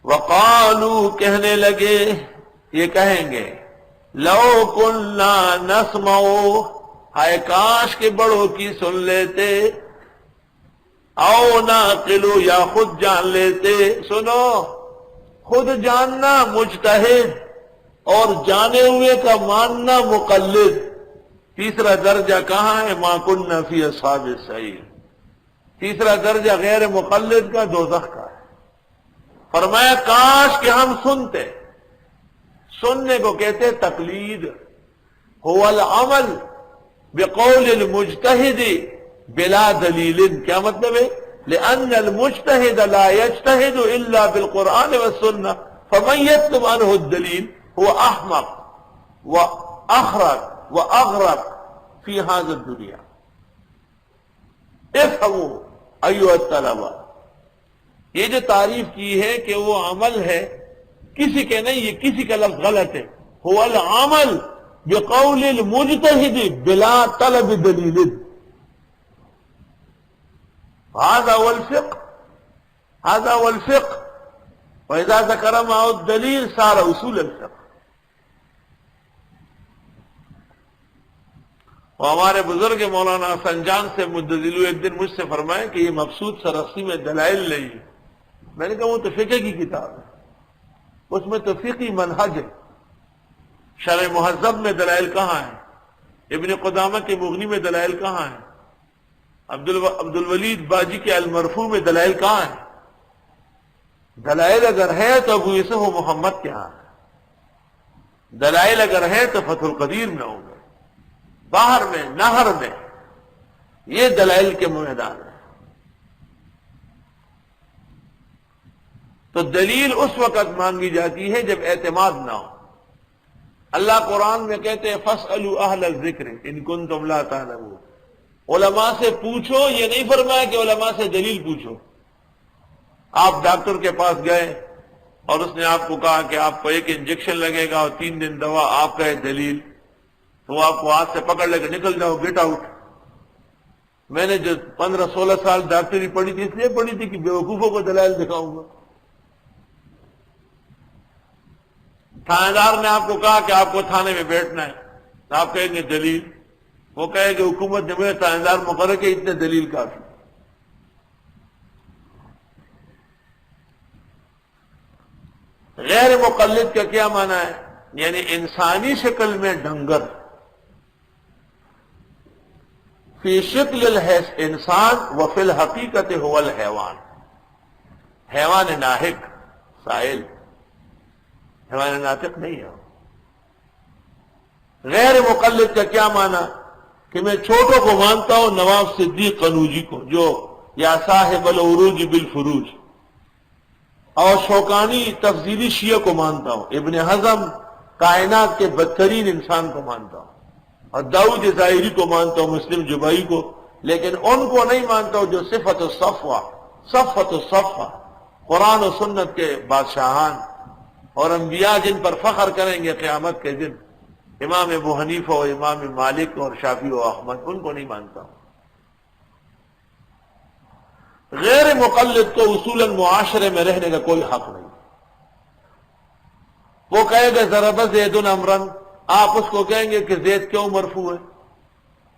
وقالو کہنے لگے، یہ کہیں گے، لو کننا نسمع، ہائے کاش کے بڑوں کی سن لیتے، او نعقلو یا خود جان لیتے۔ سنو، خود جاننا مجتہد اور جانے ہوئے کا ماننا مقلد، تیسرا درجہ کہاں ہے؟ ما کننا فی اصحاب السعیر، تیسرا درجہ غیر مقلد کا دوزخ کا ہے۔ فرمایا کاش کہ ہم سنتے، سننے کو کہتے تقلید، هو العمل بقول المجتہد بلا دلیل۔ کیا مطلب ہے؟ لأن المجتہد لا يجتہد الا بالقرآن والسنہ، فمن يطلب عنہ الدلیل هو احمق واخرق واغرق فی هذا الدنیا۔ افهموا ایھا الطلبہ، یہ جو تعریف کی ہے کہ وہ عمل ہے، کسی کے نہیں، یہ کسی کا لفظ غلط ہے۔ هو العمل بقول المجتہد بلا طلب دلیل، هذا هو الفقه، هذا هو الفقه، وإذا ذكر معه الدليل صار اصول الفقه۔ اور ہمارے بزرگ مولانا حسن جان سے مدظلو ایک دن مجھ سے فرمائے کہ یہ مبسوط سرخسی میں دلائل نہیں ہے۔ میں نے کہا وہ تو فقہ کی کتاب ہے، اس میں تو فقہی منہج ہے۔ شرح مہذب میں دلائل کہاں ہیں؟ ابن قدامہ کے مغنی میں دلائل کہاں ہیں؟ عبد الولید باجی کے المرفوع میں دلائل کہاں ہیں؟ دلائل اگر ہے تو ابو یوسف و محمد کے ہاں ہے، دلائل اگر ہے تو فتح القدیر میں ہوں گے، باہر میں، نہر میں، یہ دلائل کے میدان ہے۔ تو دلیل اس وقت مانگی جاتی ہے جب اعتماد نہ ہو۔ اللہ قرآن میں کہتے ہیں فَاسْأَلُوا أَهْلَ الذِّكْرِ إِن كُنتُمْ لَا تَعْلَمُونَ، علماء سے پوچھو، یہ نہیں فرمایا کہ علماء سے دلیل پوچھو۔ آپ ڈاکٹر کے پاس گئے اور اس نے آپ کو کہا کہ آپ کو ایک انجیکشن لگے گا اور 3 دن دوا، آپ کہے دلیل، تو وہ آپ کو ہاتھ سے پکڑ لے کے نکل جاؤ، گیٹ آؤٹ۔ میں نے جو 15-16 سال ڈاکٹری پڑھی تھی، اس لیے پڑھی تھی کہ بیوقوفوں کو دلائل دکھاؤں گا۔ تھانے دار نے آپ کو کہا کہ آپ کو تھانے میں بیٹھنا ہے، تو آپ کہیں گے دلیل، وہ کہے کہ حکومت نے مجھے تھانے دار مقرر کے اتنے دلیل کافی۔ غیر مقلد کا کیا معنی ہے؟ یعنی انسانی شکل میں ڈنگر، فی شکل الانسان وفی الحقیقت هو الحیوان، حیوان ناہق سائل، حیوان ناطق نہیں ہے۔ غیر مقلد کا کیا معنی؟ کہ میں چھوٹوں کو مانتا ہوں، نواب صدیق قنوجی کو، جو یا صاحب العروج بالفروج، اور شوکانی تفضیلی شیعہ کو مانتا ہوں، ابن حزم کائنات کے بدترین انسان کو مانتا ہوں، اور داؤد ظاہری کو مانتا ہوں، مسلم جبائی کو، لیکن ان کو نہیں مانتا ہوں جو صفت الصفوہ، قرآن و سنت کے بادشاہان اور انبیاء جن پر فخر کریں گے قیامت کے دن، امام ابو حنیفہ و امام مالک اور شافعی و احمد، ان کو نہیں مانتا ہوں۔ غیر مقلد کو اصولاً معاشرے میں رہنے کا کوئی حق نہیں۔ وہ کہے گا ضرب زید امرن، آپ اس کو کہیں گے کہ زید کیوں مرفوع ہے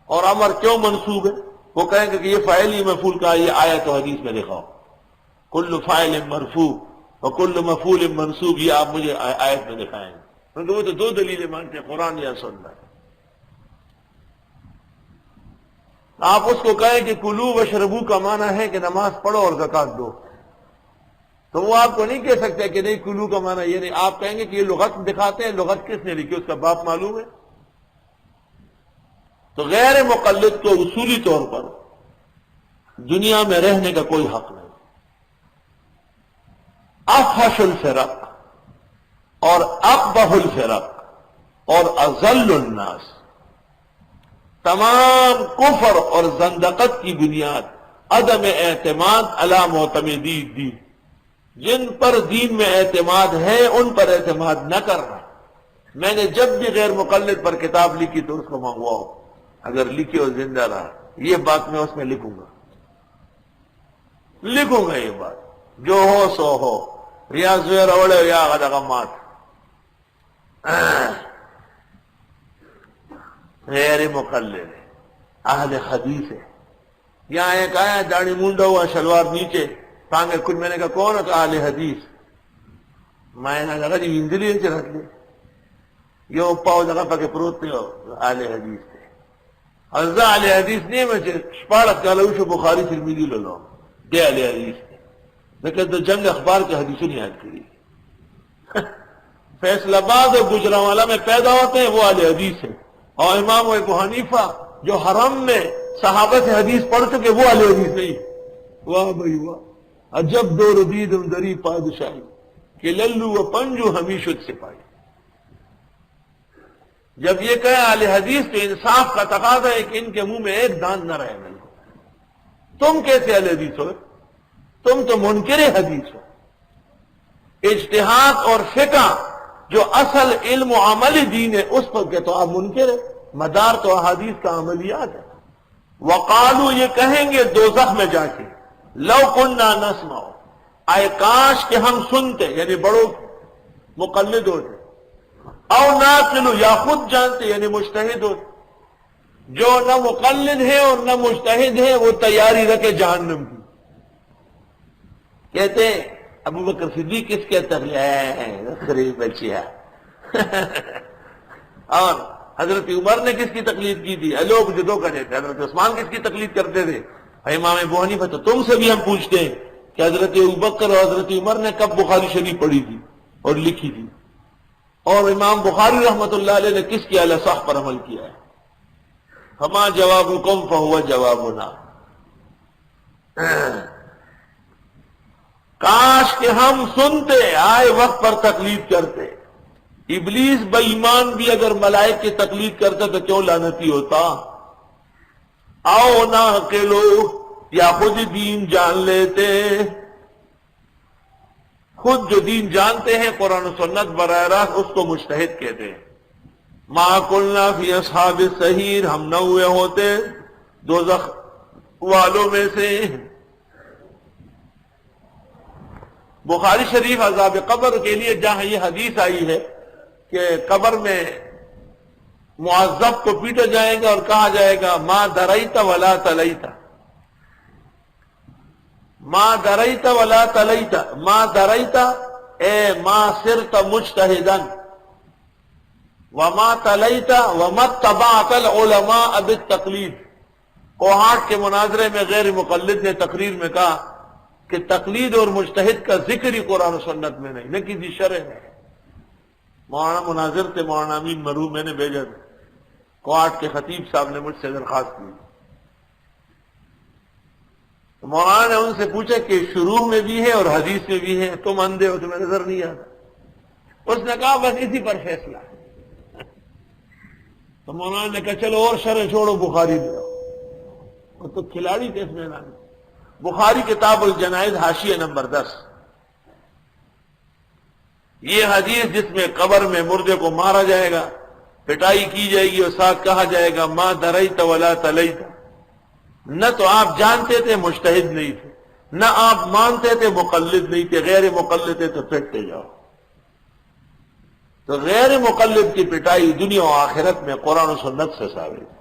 اور امر کیوں منصوب ہے؟ وہ کہیں گے کہ یہ فاعل ہی مفعول کا، یہ آیت و حدیث میں لکھا ہو، کل فاعل مرفوع وکل مفعول منصوب، یہ آپ مجھے آیت میں دکھائیں گے، کیونکہ وہ تو 2 دلیلیں مانتے ہیں، قرآن یا سنت۔ آپ اس کو کہیں کہ کلو وشربو کا معنی ہے کہ نماز پڑھو اور زکات دو، تو وہ آپ کو نہیں کہہ سکتے کہ نہیں کلو کا معنی یہ نہیں، آپ کہیں گے کہ یہ لغت دکھاتے ہیں، لغت کس نے لکھی، اس کا باپ معلوم ہے؟ تو غیر مقلد کو اصولی طور پر دنیا میں رہنے کا کوئی حق نہیں۔ افحش الفرق اور اقبح الفرق اور اذل الناس، تمام کفر اور زندقت کی بنیاد عدم اعتماد علی معتمدی الدین، جن پر دین میں اعتماد ہے ان پر اعتماد نہ کرنا۔ میں نے جب بھی غیر مقلد پر کتاب لکھی تو اس کو منگواؤ، اگر لکھی اور زندہ رہا، یہ بات میں اس میں لکھوں گا یہ بات، جو ہو سو ہو، یا زویر اوڑے یا غدغمات غیر مقلد اہل حدیث ہے. یہاں ایک آیا داڑھی مونڈا ہوا شلوار نیچے ٹانگے کچھ، میں نے کہا کون ہے؟ اہل حدیث. میں نے کہا جی اندلی رکھ لے یہ پاؤ جگہ پہ پروت نہیں ہو اہل حدیث تھے. اور اہل حدیث نہیں میں شپاڑک کالوشو بخاری ترمذی لو دے اہل حدیث تھے. میں کہتا جنگ اخبار کے حدیثوں نہیں یاد کری. فیصل آباد اور گجرانوالہ میں پیدا ہوتے ہیں وہ اہل حدیث ہیں، اور امام ابو حنیفہ جو حرم میں صحابہ سے حدیث پڑھ چکے وہ اہل حدیث نہیں. واہ بھائی واہ، عجب دور دیدم دری پادشاہی کہ للو و پنجو ہمیشت سے پائی. جب یہ کہے اہل حدیث تو انصاف کا تقاضا ہے کہ ان کے منہ میں ایک دان نہ رہے. میں تم کیسے اہل حدیث ہو؟ تم تو منکر حدیث ہو. اجتہاد اور فقہ جو اصل علم و عملی دین ہے اس پر کہ تو آپ منکر ہے. مدار تو احادیث کا عملیات ہے. وقالو یہ کہیں گے دوزخ میں جا کے لو کننا نسمع، آئے کاش کہ ہم سنتے، یعنی بڑوں مقلد ہوتے، او ناقلو یا خود جانتے یعنی مجتہد ہوتے. جو نہ مقلد ہے اور نہ مجتہد ہے وہ تیاری رکھے جہنم کی. کہتے ہیں ابو بکر صدیق کس کے تقلید بچیا اور حضرت عمر نے کس کی تقلید کی تھی؟ لوگ جو دو کہتے تھے. حضرت عثمان کس کی تقلید کرتے تھے؟ امام ابو حنیفہ. تو تم سے بھی ہم پوچھتے ہیں کہ حضرت ابوبکر اور حضرت عمر نے کب بخاری شریف پڑھی تھی اور لکھی تھی؟ اور امام بخاری رحمت اللہ علیہ نے کس کی اعلی صح پر عمل کیا ہے؟ فما جوابکم فہو جوابنا. کاش کہ ہم سنتے، آئے وقت پر تقلید کرتے. ابلیس بے ایمان بھی اگر ملائک کی تقلید کرتا تو کیوں لعنتی ہوتا؟ آؤ نہ اکیلو یا خود دین جان لیتے. خود جو دین جانتے ہیں قرآن و سنت براہ راست اس کو مجتہد کہتے ہیں. ما قلنا فی اصحاب السعیر، ہم نہ ہوئے ہوتے دوزخ والوں میں سے. بخاری شریف عذاب قبر کے لیے جہاں یہ حدیث آئی ہے کہ قبر میں معذب کو پیٹا جائے گا اور کہا جائے گا ما دریت ولا تلیت، ما دریت ولا تلیت، ما دریت اے ما صرت مجتہدا وما تلیت وما اتبعت العلماء بالتقلید. کوہاٹ کے مناظرے میں غیر مقلد نے تقریر میں کہا کہ تقلید اور مجتہد کا ذکر ہی قرآن و سنت میں نہیں، نہ کسی شرح میں. مولانا مناظر تھے، مولانا امین مرحوم، میں نے بھیجا تھا. کوہاٹ کے خطیب صاحب نے مجھ سے درخواست کی. تو مولانا نے ان سے پوچھا کہ شروع میں بھی ہے اور حدیث میں بھی ہے، تم اندھے ہو تمہیں نظر نہیں آتا؟ اس نے کہا بس اسی پر فیصلہ ہے. تو مولانا نے کہا چلو اور شرح چھوڑو، بخاری لے آؤ. وہ تو کھلاڑی تھے اس میدان میں. بخاری کتاب الجنائز حاشیہ نمبر 10. یہ حدیث جس میں قبر میں مردے کو مارا جائے گا، پٹائی کی جائے گی اور ساتھ کہا جائے گا ما دریت ولا تلیت. نہ تو آپ جانتے تھے مجتہد نہیں تھے، نہ آپ مانتے تھے مقلد نہیں تھے، غیر مقلد تھے تو پٹتے جاؤ. تو غیر مقلد کی پٹائی دنیا و آخرت میں قرآن و سنت سے ثابت ہے.